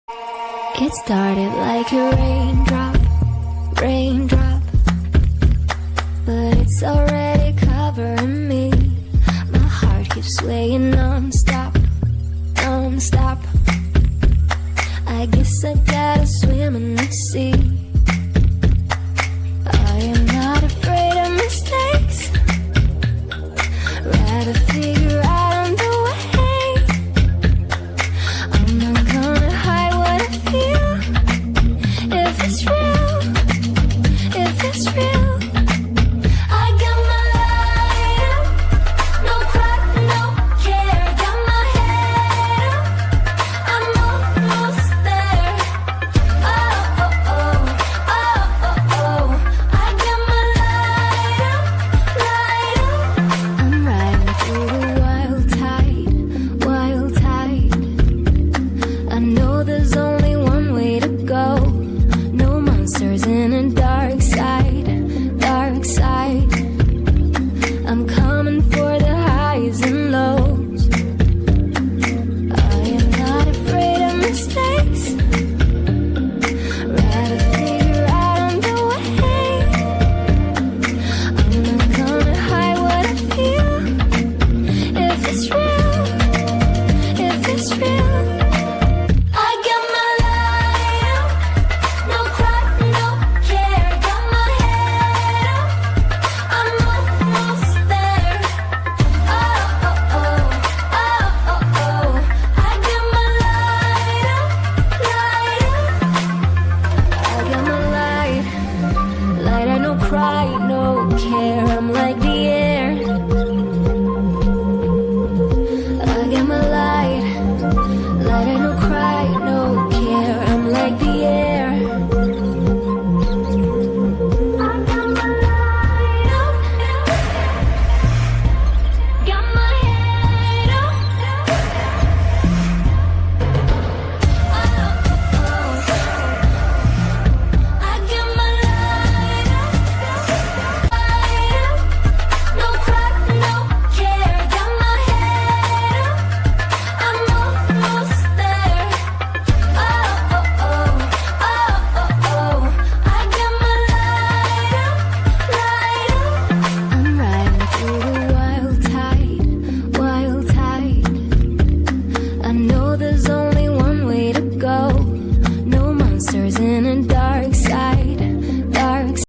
It started like a raindrop, raindrop, but it's already covering me. My heart keeps swaying non-stop, non-stop. I guess I gotta swim in the sea. I am not afraid of mistakes, rather figure out on the way. I'm not gonna hide what I feel. If it's real, if it's real, I got my light up, no crack, no care. Got my head up, I'm almost there. Oh, oh, oh, oh, oh, oh. I got my light up, light up. I'm riding through the wild tide, wild tide. I know there's only one way to go. No monsters in a dark side, dark side. I'm coming